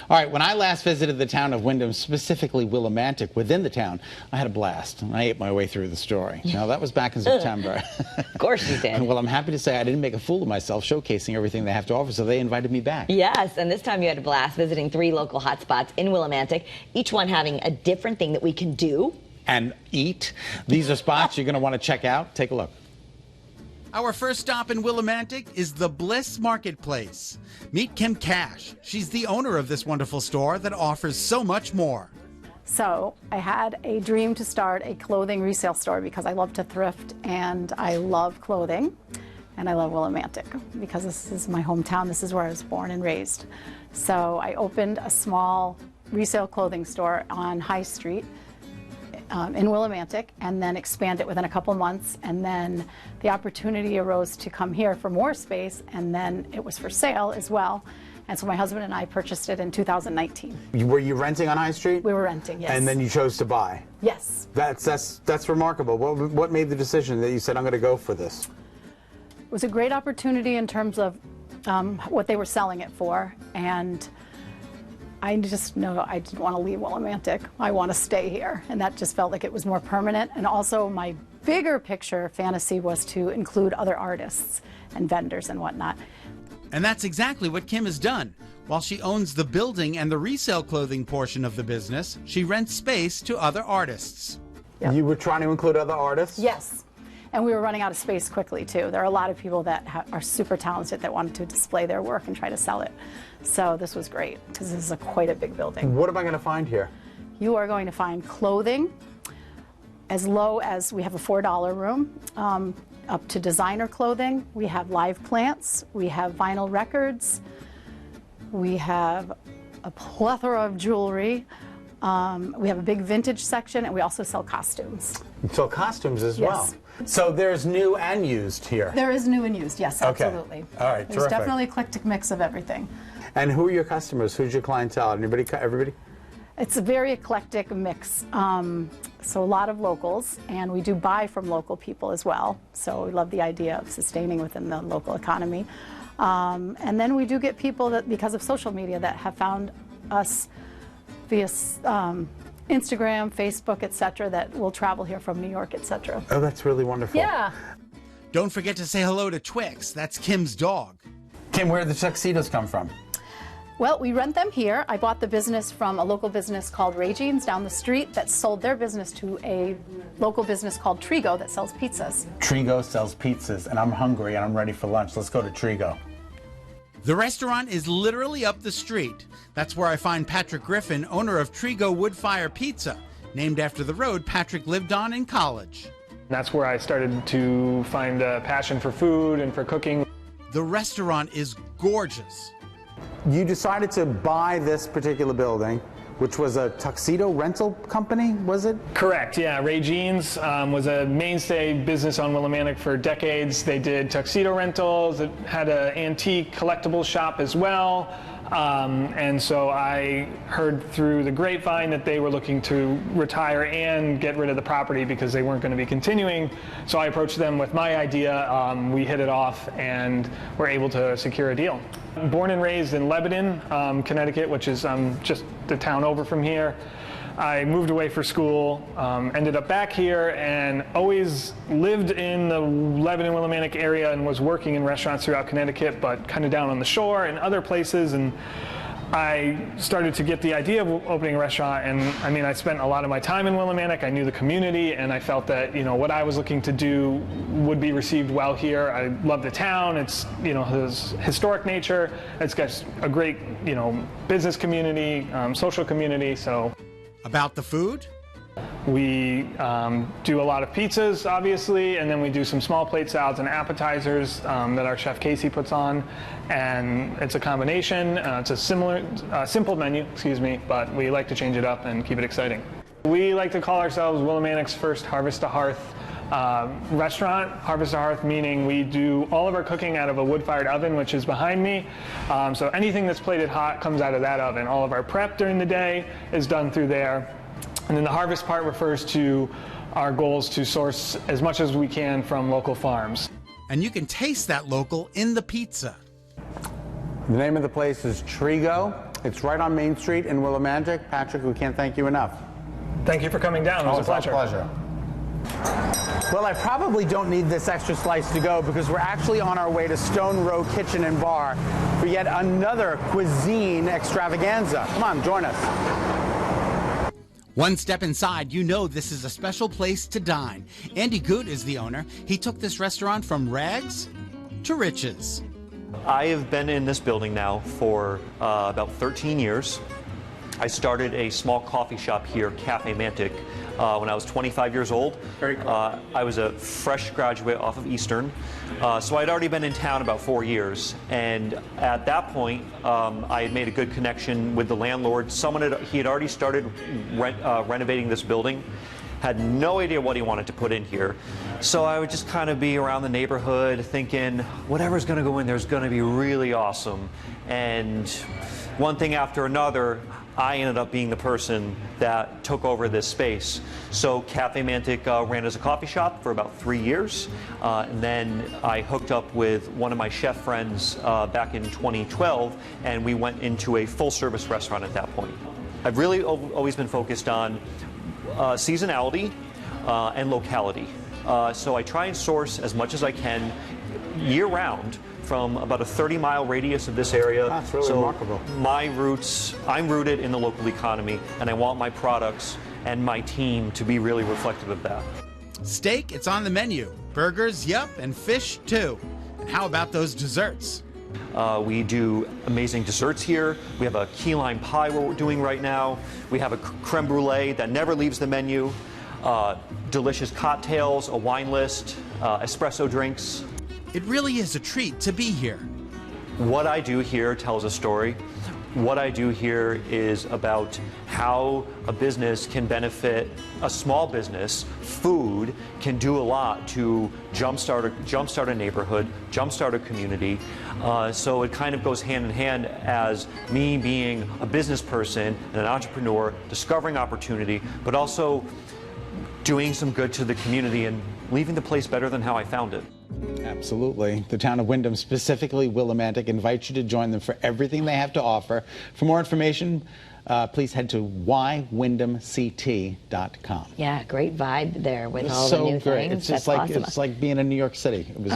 All right, when I last visited the town of Windham, specifically Willimantic, within the town, I had a blast. I ate my way through the story. Now, that was back in September. Of course you did. Well, I'm happy to say I didn't make a fool of myself showcasing everything they have to offer, so they invited me back. Yes, and this time you had a blast visiting 3 local hotspots in Willimantic, each one having a different thing that we can do. And eat. These are spots you're going to want to check out. Take a look. Our first stop in Willimantic is the Bliss Marketplace. Meet Kim Cash. She's the owner of this wonderful store that offers so much more. So I had a dream to start a clothing resale store because I love to thrift and I love clothing and I love Willimantic because this is my hometown. This is where I was born and raised. So I opened a small resale clothing store on High Street in Willimantic, and then expand it within a couple months, and then the opportunity arose to come here for more space, and then it was for sale as well, and so my husband and I purchased it in 2019. Were you renting on High Street? We were renting, yes. And then you chose to buy? Yes. That's remarkable. What made the decision that you said, I'm going to go for this? It was a great opportunity in terms of what they were selling it for, and I just know I didn't want to leave Willimantic. I want to stay here, and that just felt like it was more permanent. And also my bigger picture fantasy was to include other artists and vendors and whatnot. And that's exactly what Kim has done. While she owns the building and the resale clothing portion of the business, she rents space to other artists. Yep. You were trying to include other artists? Yes. And we were running out of space quickly, too. There are a lot of people that are super talented that wanted to display their work and try to sell it. So this was great, because this is quite a big building. What am I going to find here? You are going to find clothing as low as we have a $4 room, up to designer clothing. We have live plants. We have vinyl records. We have a plethora of jewelry. We have a big vintage section, and we also sell costumes. You sell costumes as Yes. well? So there's new and used here? There is new and used, yes, Okay. absolutely. All right, There's terrific. definitely an eclectic mix of everything. And who are your customers? Who's your clientele? Everybody? It's a very eclectic mix. So a lot of locals, and we do buy from local people as well. So we love the idea of sustaining within the local economy. And then we do get people that, because of social media, that have found us via Instagram, Facebook, etc., that will travel here from New York, etc. Oh, that's really wonderful. Yeah. Don't forget to say hello to Twix. That's Kim's dog. Kim, where do the tuxedos come from? Well, we rent them here. I bought the business from a local business called Ray Jeans down the street that sold their business to a local business called Trigo that sells pizzas. Trigo sells pizzas, and I'm hungry and I'm ready for lunch. Let's go to Trigo. The restaurant is literally up the street. That's where I find Patrick Griffin, owner of Trigo Wood Fire Pizza, named after the road Patrick lived on in college. That's where I started to find a passion for food and for cooking. The restaurant is gorgeous. You decided to buy this particular building, which was a tuxedo rental company, was it? Correct, yeah. Ray Jeans was a mainstay business on Willimantic for decades. They did tuxedo rentals. It had an antique collectibles shop as well. And so I heard through the grapevine that they were looking to retire and get rid of the property because they weren't going to be continuing. So I approached them with my idea. We hit it off and were able to secure a deal. Born and raised in Lebanon, Connecticut, which is just the town over from here. I moved away for school, ended up back here, and always lived in the Lebanon, Willimantic area and was working in restaurants throughout Connecticut, but kind of down on the shore and other places. And I started to get the idea of opening a restaurant, and I mean, I spent a lot of my time in Willimantic. I knew the community, and I felt that, you know, what I was looking to do would be received well here. I love the town. It's, you know, has historic nature. It's got a great, you know, business community, social community, so. About the food? We do a lot of pizzas, obviously, and then we do some small plate salads and appetizers that our chef Casey puts on. And it's a combination. It's a simple menu, excuse me, but we like to change it up and keep it exciting. We like to call ourselves Willimantic's first Harvest to Hearth restaurant. Harvest to Hearth meaning we do all of our cooking out of a wood-fired oven, which is behind me. So anything that's plated hot comes out of that oven. All of our prep during the day is done through there. And then the harvest part refers to our goals to source as much as we can from local farms. And you can taste that local in the pizza. The name of the place is Trigo. It's right on Main Street in Willimantic. Patrick, we can't thank you enough. Thank you for coming down. It was a pleasure. Pleasure. Well, I probably don't need this extra slice to go because we're actually on our way to Stone Row Kitchen and Bar for yet another cuisine extravaganza. Come on, join us. One step inside, you know this is a special place to dine. Andy Good is the owner. He took this restaurant from rags to riches. I have been in this building now for about 13 years. I started a small coffee shop here, Willimantic, when I was 25 years old. Very cool. I was a fresh graduate off of Eastern, so I'd already been in town about 4 years. And at that point, I had made a good connection with the landlord. He had already started renovating this building. Had no idea what he wanted to put in here. So I would just kind of be around the neighborhood thinking, whatever's going to go in there is going to be really awesome. And one thing after another, I ended up being the person that took over this space. So Willimantic ran as a coffee shop for about 3 years. And then I hooked up with one of my chef friends back in 2012, and we went into a full-service restaurant at that point. I've really always been focused on seasonality and locality. So I try and source as much as I can year-round from about a 30-mile radius of this area. That's really remarkable. I'm rooted in the local economy, and I want my products and my team to be really reflective of that. Steak, it's on the menu. Burgers, yup, and fish too. And how about those desserts? We do amazing desserts here. We have a key lime pie we're doing right now. We have a creme brulee that never leaves the menu. Delicious cocktails, a wine list, espresso drinks. It really is a treat to be here. What I do here tells a story. What I do here is about how a business can benefit a small business. Food can do a lot to jumpstart a neighborhood, jumpstart a community. So it kind of goes hand in hand as me being a business person and an entrepreneur, discovering opportunity, but also doing some good to the community and leaving the place better than how I found it. Absolutely. The town of Windham, specifically Willimantic, invites you to join them for everything they have to offer. For more information, please head to www.windhamct.com. Yeah, great vibe there with all So the new great. things. It's just That's like awesome. it's like being in New York City. It was